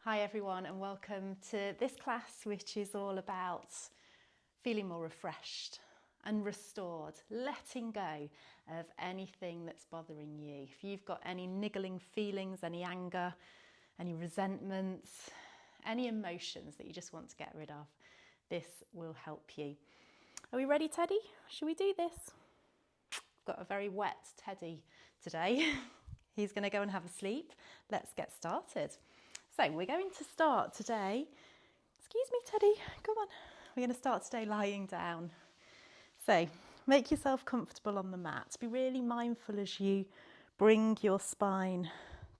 Hi everyone and welcome to this class, which is all about feeling more refreshed and restored, letting go of anything that's bothering you. If you've got any niggling feelings, any anger, any resentments, any emotions that you just want to get rid of, this will help you. Are we ready, Teddy? Should we do this? I've got a very wet Teddy today. He's going to go and have a sleep. Let's get started. So we're going to start today, excuse me Teddy, come on. We're going to start today lying down. So make yourself comfortable on the mat. Be really mindful as you bring your spine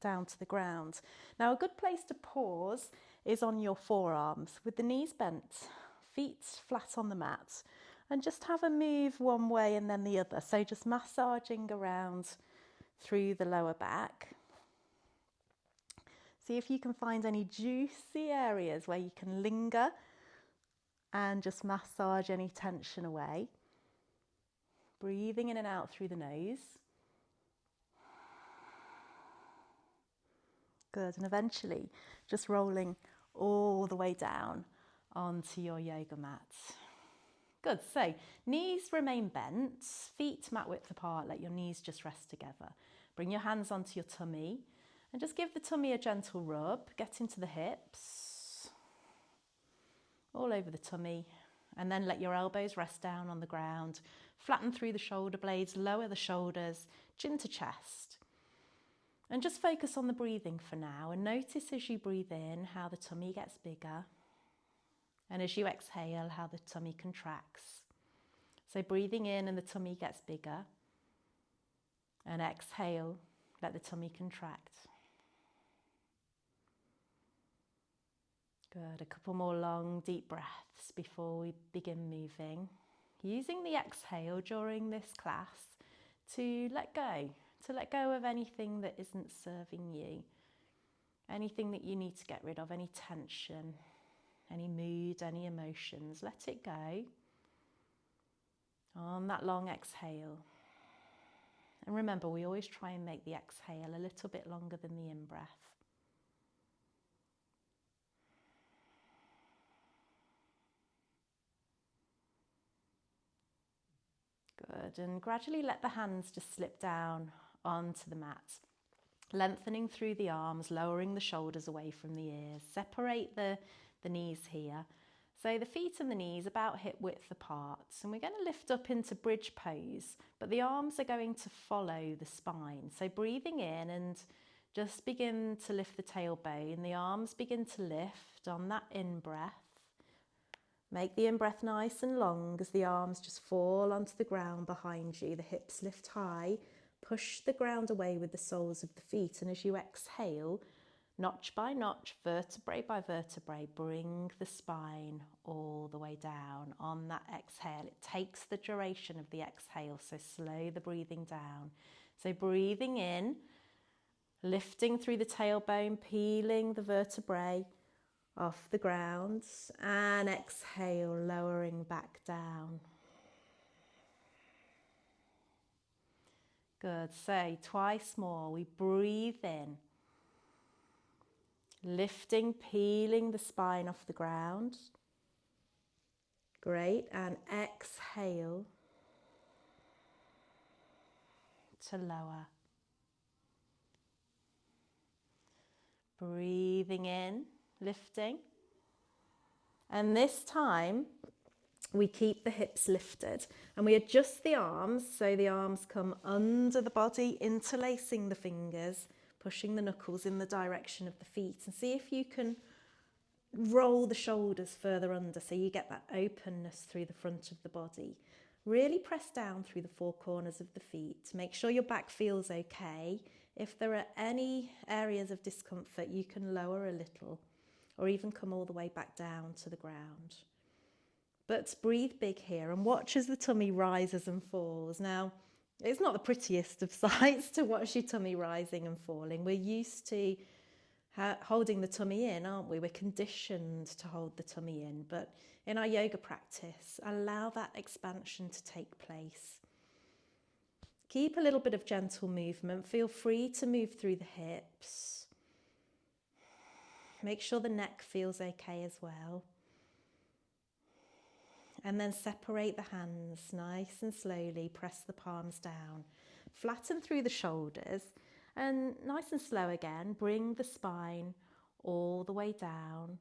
down to the ground. Now a good place to pause is on your forearms with the knees bent, feet flat on the mat, and just have a move one way and then the other. So just massaging around through the lower back. See if you can find any juicy areas where you can linger and just massage any tension away. Breathing in and out through the nose. Good, and eventually just rolling all the way down onto your yoga mat. Good, so knees remain bent, feet mat width apart, let your knees just rest together. Bring your hands onto your tummy. And just give the tummy a gentle rub, get into the hips, all over the tummy, and then let your elbows rest down on the ground. Flatten through the shoulder blades, lower the shoulders, chin to chest. And just focus on the breathing for now, and notice as you breathe in how the tummy gets bigger, and as you exhale how the tummy contracts. So breathing in and the tummy gets bigger, and exhale, let the tummy contract. Good, a couple more long deep breaths before we begin moving. Using the exhale during this class to let go of anything that isn't serving you, anything that you need to get rid of, any tension, any mood, any emotions, let it go on that long exhale. And remember, we always try and make the exhale a little bit longer than the in-breath. Good, and gradually let the hands just slip down onto the mat. Lengthening through the arms, lowering the shoulders away from the ears. Separate the knees here. So the feet and the knees about hip width apart. And we're going to lift up into bridge pose, but the arms are going to follow the spine. So breathing in and just begin to lift the tailbone. The arms begin to lift on that in-breath. Make the in-breath nice and long as the arms just fall onto the ground behind you. The hips lift high. Push the ground away with the soles of the feet. And as you exhale, notch by notch, vertebrae by vertebrae, bring the spine all the way down on that exhale. It takes the duration of the exhale, so slow the breathing down. So breathing in, lifting through the tailbone, peeling the vertebrae off the ground, and exhale, lowering back down. Good, so twice more, we breathe in, lifting, peeling the spine off the ground. Great, and exhale to lower. Breathing in, lifting. And this time, we keep the hips lifted and we adjust the arms so the arms come under the body, interlacing the fingers, pushing the knuckles in the direction of the feet, and see if you can roll the shoulders further under so you get that openness through the front of the body. Really press down through the four corners of the feet. Make sure your back feels okay. If there are any areas of discomfort, you can lower a little or even come all the way back down to the ground. But breathe big here and watch as the tummy rises and falls. Now, it's not the prettiest of sights to watch your tummy rising and falling. We're used to holding the tummy in, aren't we? We're conditioned to hold the tummy in. But in our yoga practice, allow that expansion to take place. Keep a little bit of gentle movement. Feel free to move through the hips. Make sure the neck feels okay as well. And then separate the hands nice and slowly, press the palms down. Flatten through the shoulders and nice and slow again, bring the spine all the way down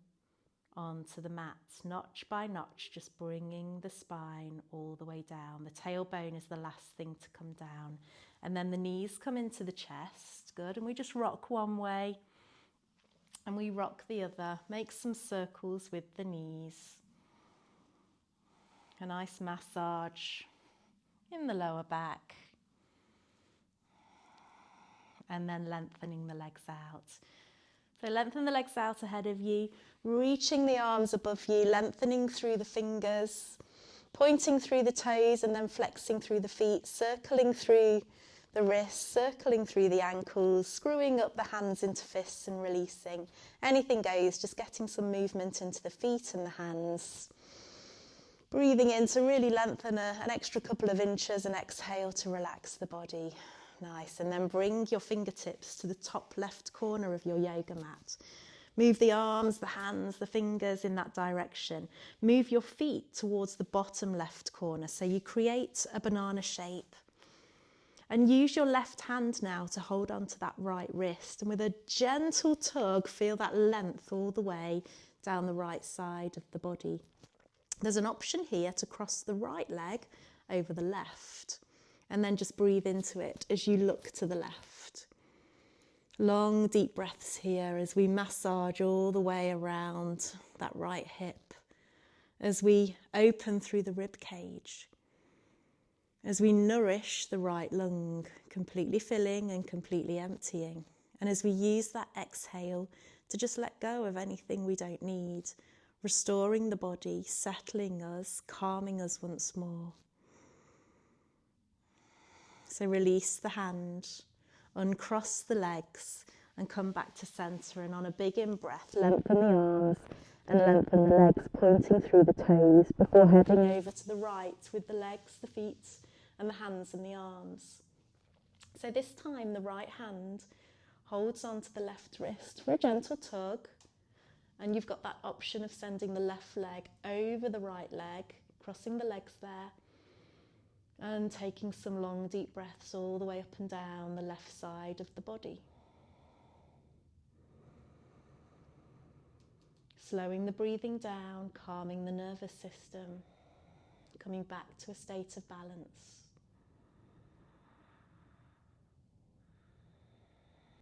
onto the mat, notch by notch, just bringing the spine all the way down. The tailbone is the last thing to come down. And then the knees come into the chest, good. And we just rock one way and we rock the other. Make some circles with the knees. A nice massage in the lower back. And then lengthening the legs out. So lengthen the legs out ahead of you, reaching the arms above you, lengthening through the fingers, pointing through the toes and then flexing through the feet, circling through the wrists, circling through the ankles, screwing up the hands into fists and releasing. Anything goes, just getting some movement into the feet and the hands. Breathing in to really lengthen an extra couple of inches and exhale to relax the body. Nice. And then bring your fingertips to the top left corner of your yoga mat. Move the arms, the hands, the fingers in that direction. Move your feet towards the bottom left corner. So you create a banana shape. And use your left hand now to hold on to that right wrist. And with a gentle tug, feel that length all the way down the right side of the body. There's an option here to cross the right leg over the left. And then just breathe into it as you look to the left. Long, deep breaths here as we massage all the way around that right hip. As we open through the rib cage. As we nourish the right lung, completely filling and completely emptying. And as we use that exhale to just let go of anything we don't need, restoring the body, settling us, calming us once more. So release the hand, uncross the legs and come back to centre. And on a big in-breath, lengthen the arms and lengthen the legs, pointing through the toes before heading over to the right with the legs, the feet and the hands and the arms. So this time the right hand holds onto the left wrist for a gentle tug. And you've got that option of sending the left leg over the right leg, crossing the legs there. And taking some long, deep breaths all the way up and down the left side of the body. Slowing the breathing down, calming the nervous system, coming back to a state of balance.